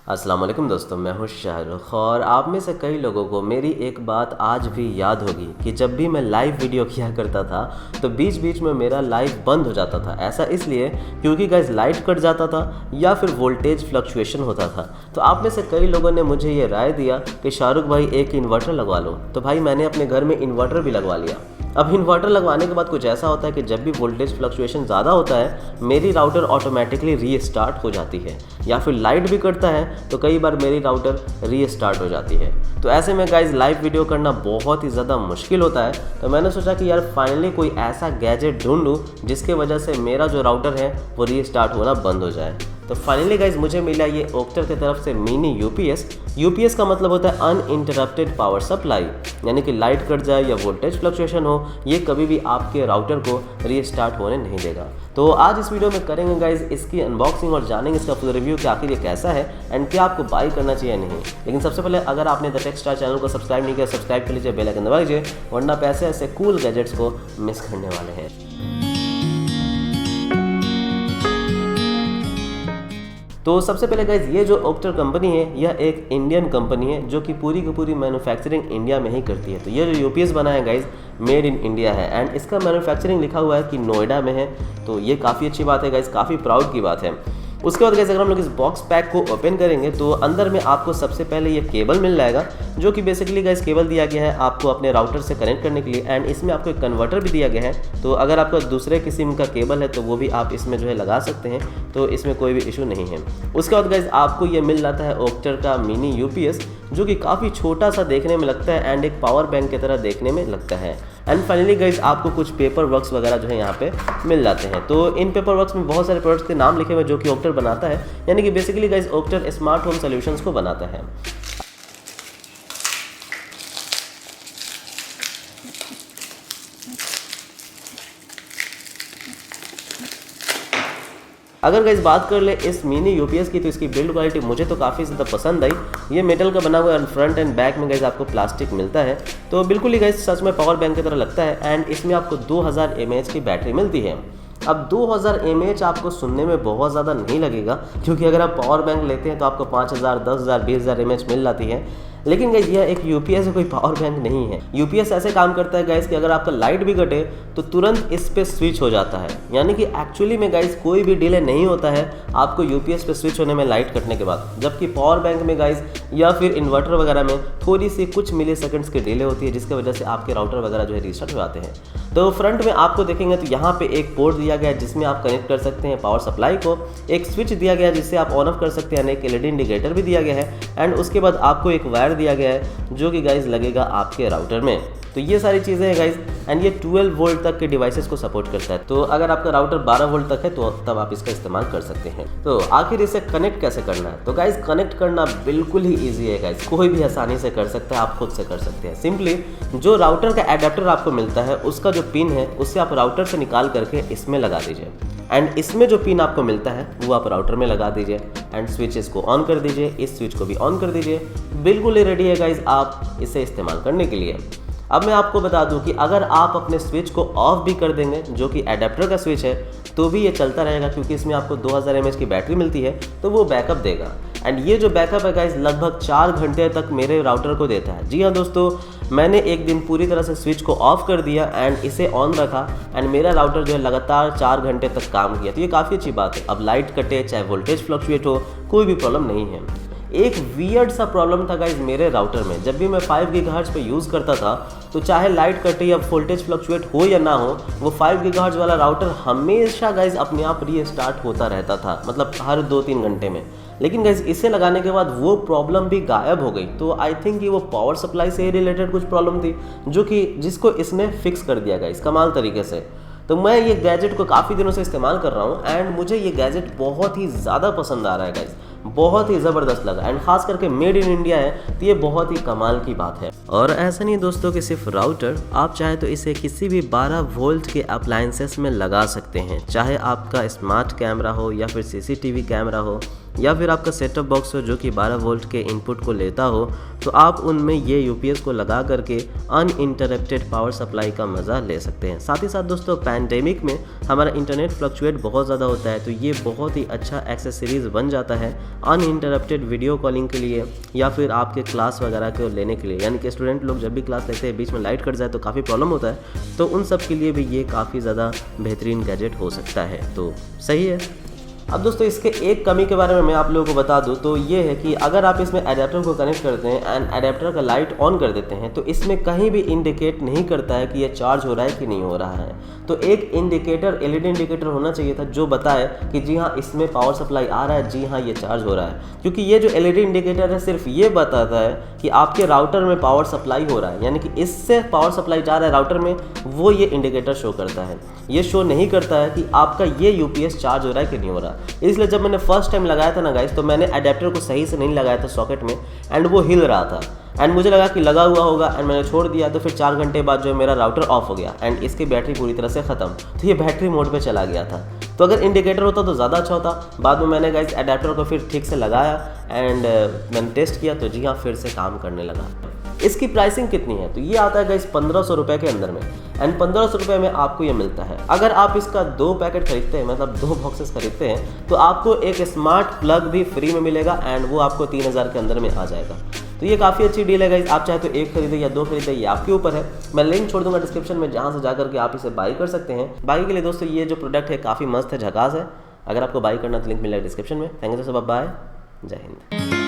अस्सलाम वालेकुम दोस्तों, मैं हूँ शाहरुख और आप में से कई लोगों को मेरी एक बात आज भी याद होगी कि जब भी मैं लाइव वीडियो किया करता था तो बीच बीच में मेरा लाइव बंद हो जाता था। ऐसा इसलिए क्योंकि गाइस लाइट कट जाता था या फिर वोल्टेज फ्लक्चुएशन होता था। तो आप में से कई लोगों ने मुझे ये राय दिया कि शाहरुख भाई एक इन्वर्टर लगवा लो। तो भाई मैंने अपने घर में इन्वर्टर भी लगवा लिया। अब इन्वर्टर लगवाने के बाद कुछ ऐसा होता है कि जब भी वोल्टेज फ्लक्चुएशन ज़्यादा होता है मेरी राउटर ऑटोमेटिकली रीस्टार्ट हो जाती है, या फिर लाइट भी कटता है तो कई बार मेरी राउटर रीस्टार्ट हो जाती है। तो ऐसे में गाइज लाइव वीडियो करना बहुत ही ज़्यादा मुश्किल होता है। तो मैंने सोचा कि यार फाइनली कोई ऐसा गैजेट ढूंढूं जिसके वजह से मेरा जो राउटर है वो रीस्टार्ट होना बंद हो जाए। तो फाइनली गाइज मुझे मिला ये ओक्टर की तरफ से मिनी यूपीएस। यूपीएस का मतलब होता है अनइंटरप्टेड पावर सप्लाई, यानी कि लाइट कट जाए या वोल्टेज फ्लक्चुएशन हो ये कभी भी आपके राउटर को रीस्टार्ट होने नहीं देगा। तो आज इस वीडियो में करेंगे गाइज इसकी अनबॉक्सिंग और जानेंगे इसका फुल रिव्यू कि आखिर ये कैसा है एंड क्या आपको बाई करना चाहिए नहीं। लेकिन सबसे पहले अगर आपने द टेक स्टार चैनल को सब्सक्राइब नहीं किया सब्सक्राइब कर लीजिए, बेल आइकन दबा लीजिए, वरना पैसे ऐसे कूल गैजेट्स को मिस करने वाले हैं। तो सबसे पहले गाइज ये जो ओक्टर कंपनी है यह एक इंडियन कंपनी है जो कि पूरी की पूरी मैन्युफैक्चरिंग इंडिया में ही करती है। तो ये जो यूपीएस बना है गाइज मेड इन इंडिया है एंड इसका मैन्युफैक्चरिंग लिखा हुआ है कि नोएडा में है। तो ये काफ़ी अच्छी बात है गाइज, काफ़ी प्राउड की बात है। उसके बाद गाइस अगर हम लोग इस बॉक्स पैक को ओपन करेंगे तो अंदर में आपको सबसे पहले ये केबल मिल जाएगा, जो कि बेसिकली गाइस केबल दिया गया है आपको अपने राउटर से कनेक्ट करने के लिए एंड इसमें आपको एक कन्वर्टर भी दिया गया है। तो अगर आपका दूसरे किस्म का केबल है तो वो भी आप इसमें जो है लगा सकते हैं, तो इसमें कोई भी इशू नहीं है। उसके बाद गाइस आपको ये मिल जाता है ओक्टर का मिनी यूपीएस, जो कि काफ़ी छोटा सा देखने में लगता है एंड एक पावर बैंक की तरह देखने में लगता है। एंड फाइनली गाइस आपको कुछ पेपर वर्क्स वगैरह जो है यहाँ पे मिल जाते हैं। तो इन पेपर वर्क्स में बहुत सारे प्रोडक्ट्स के नाम लिखे हुए जो कि ओक्टर बनाता है, यानी कि basically guys Oakter smart home solutions को बनाता है। अगर गाइस बात कर ले इस मिनी यूपीएस की तो इसकी बिल्ड क्वालिटी मुझे तो काफ़ी ज़्यादा पसंद आई। ये मेटल का बना हुआ है, फ्रंट एंड बैक में गाइस आपको प्लास्टिक मिलता है। तो बिल्कुल ही गाइस सच में पावर बैंक की तरह लगता है एंड इसमें आपको 2000 mAh की बैटरी मिलती है। अब 2000 mAh आपको सुनने में बहुत ज़्यादा नहीं लगेगा, क्योंकि अगर आप पावर बैंक लेते हैं तो आपको 5000, 10000, 20000 mAh मिल जाती है। लेकिन गाइस यह एक यूपीएस कोई पावर बैंक नहीं है। यूपीएस ऐसे काम करता है गाइस कि अगर आपका लाइट भी कटे तो तुरंत इस पे स्विच हो जाता है, यानी कि एक्चुअली में गाइस कोई भी डिले नहीं होता है आपको यूपीएस पे स्विच होने में लाइट कटने के बाद। जबकि पावर बैंक में गाइस या फिर इन्वर्टर वगैरह में थोड़ी सी कुछ मिली सेकंड्स की डिले होती है, जिसकी वजह से आपके राउटर वगैरह जो है रीस्टार्ट हो जाते हैं। तो फ्रंट में आपको देखेंगे तो यहाँ पे एक पोर्ट दिया गया है जिसमें आप कनेक्ट कर सकते हैं पावर सप्लाई को, एक स्विच दिया गया है जिससे आप ऑन ऑफ कर सकते हैं, एक एलईडी इंडिकेटर भी दिया गया है एंड उसके बाद आपको एक वायर दिया गया है जो कि गाइस लगेगा आपके राउटर में। तो ये सारी चीज़ें हैं गाइस एंड ये 12 वोल्ट तक के डिवाइसेस को सपोर्ट करता है। तो अगर आपका राउटर 12 वोल्ट तक है तो तब आप इसका इस्तेमाल कर सकते हैं। तो आखिर इसे कनेक्ट कैसे करना है? तो गाइस कनेक्ट करना बिल्कुल ही ईजी है गाइस, कोई भी आसानी से कर सकता है, आप खुद से कर सकते हैं। सिंपली जो राउटर का एडाप्टर आपको मिलता है उसका जो पिन है उससे आप राउटर से निकाल करके इसमें लगा दीजिए एंड इसमें जो पिन आपको मिलता है वो आप राउटर में लगा दीजिए एंड स्विचेस को ऑन कर दीजिए, इस स्विच को भी ऑन कर दीजिए। बिल्कुल ही रेडी है गाइस आप इसे इस्तेमाल करने के लिए। अब मैं आपको बता दूं कि अगर आप अपने स्विच को ऑफ भी कर देंगे, जो कि एडाप्टर का स्विच है, तो भी ये चलता रहेगा क्योंकि इसमें आपको 2000 mAh की बैटरी मिलती है, तो वो बैकअप देगा। एंड ये जो बैकअप है गाइस लगभग 4 घंटे तक मेरे राउटर को देता है। जी हाँ दोस्तों, मैंने एक दिन पूरी तरह से स्विच को ऑफ कर दिया एंड इसे ऑन रखा एंड मेरा राउटर जो है लगातार 4 घंटे तक काम किया। तो ये काफ़ी अच्छी बात है। अब लाइट कटे चाहे वोल्टेज फ्लक्चुएट हो कोई भी प्रॉब्लम नहीं है। एक वियर्ड सा प्रॉब्लम था गाइज मेरे राउटर में, जब भी मैं 5 GHz पे यूज़ करता था तो चाहे लाइट कटे या वोल्टेज फ्लक्चुएट हो या ना हो, वो 5 GHz वाला राउटर हमेशा गाइज अपने आप रीस्टार्ट होता रहता था, मतलब हर 2-3 घंटे में। लेकिन गाइज इसे लगाने के बाद वो प्रॉब्लम भी गायब हो गई। तो आई थिंक कि वो पावर सप्लाई से रिलेटेड कुछ प्रॉब्लम थी जो कि जिसको इसने फिक्स कर दिया गाइज कमाल तरीके से। तो मैं ये गैजेट को काफ़ी दिनों से इस्तेमाल कर रहा हूँ एंड मुझे ये गैजेट बहुत ही ज़्यादा पसंद आ रहा है गाइज, बहुत ही ज़बरदस्त लगा एंड खास करके मेड इन इंडिया है तो ये बहुत ही कमाल की बात है। और ऐसा नहीं दोस्तों कि सिर्फ राउटर, आप चाहे तो इसे किसी भी 12 वोल्ट के अप्लायंसेस में लगा सकते हैं, चाहे आपका स्मार्ट कैमरा हो या फिर सीसीटीवी कैमरा हो या फिर आपका सेटअप बॉक्स हो जो कि 12 वोल्ट के इनपुट को लेता हो, तो आप उनमें ये यूपीएस को लगा करके अनइंटरप्टेड पावर सप्लाई का मज़ा ले सकते हैं। साथ ही साथ दोस्तों पैंडेमिक में हमारा इंटरनेट फ्लक्चुएट बहुत ज़्यादा होता है, तो ये बहुत ही अच्छा एक्सेसरीज़ बन जाता है अनइंटरप्टेड वीडियो कॉलिंग के लिए या फिर आपके क्लास वगैरह को लेने के लिए। यानी कि स्टूडेंट लोग जब भी क्लास लेते हैं बीच में लाइट कट जाए तो काफ़ी प्रॉब्लम होता है, तो उन सब के लिए भी ये काफ़ी ज़्यादा बेहतरीन गैजेट हो सकता है। तो सही है। अब दोस्तों इसके एक कमी के बारे में मैं आप लोगों को बता दूं, तो ये है कि अगर आप इसमें एडेप्टर को कनेक्ट करते हैं एंड एडेप्टर का लाइट ऑन कर देते हैं, तो इसमें कहीं भी इंडिकेट नहीं करता है कि ये चार्ज हो रहा है कि नहीं हो रहा है। तो एक इंडिकेटर एलईडी इंडिकेटर होना चाहिए था जो बताए कि जी हाँ इसमें पावर सप्लाई आ रहा है, जी हाँ ये चार्ज हो रहा है। क्योंकि ये जो एलईडी इंडिकेटर है सिर्फ ये बताता है कि आपके राउटर में पावर सप्लाई हो रहा है, यानी कि इससे पावर सप्लाई जा रहा है राउटर में, वो ये इंडिकेटर शो करता है। ये शो नहीं करता है कि आपका ये यूपीएस चार्ज हो रहा है कि नहीं हो रहा। इसलिए जब मैंने फर्स्ट टाइम लगाया था ना गाइस, तो मैंने अडेप्टर को सही से नहीं लगाया था सॉकेट में एंड वो हिल रहा था एंड मुझे लगा कि लगा हुआ होगा एंड मैंने छोड़ दिया। तो फिर 4 घंटे बाद जो है मेरा राउटर ऑफ हो गया एंड इसकी बैटरी पूरी तरह से ख़त्म, तो ये बैटरी मोड पे चला गया था। तो अगर इंडिकेटर होता तो ज़्यादा अच्छा होता। बाद में मैंने गाइस अडेप्टर को फिर ठीक से लगाया एंड मैंने टेस्ट किया, तो जी हाँ फिर से काम करने लगा। इसकी प्राइसिंग कितनी है, तो ये आता है गाइस 1500 रुपये के अंदर में एंड 1500 रुपये में आपको ये मिलता है। अगर आप इसका 2 पैकेट खरीदते हैं, मतलब 2 बॉक्सेस खरीदते हैं, तो आपको एक स्मार्ट प्लग भी फ्री में मिलेगा एंड वो आपको 3000 के अंदर में आ जाएगा। तो ये काफ़ी अच्छी डील है गाइस। आप चाहे तो 1 खरीदे या 2 खरीदे, ये आपके ऊपर है। मैं लिंक छोड़ दूंगा डिस्क्रिप्शन में, जहाँ से जाकर के आप इसे बाई कर सकते हैं। बाई के लिए दोस्तों ये जो प्रोडक्ट है काफ़ी मस्त है, झकास है। अगर आपको बाई करना तो लिंक मिलेगा डिस्क्रिप्शन में। Thank you so much, bye, जय हिंद।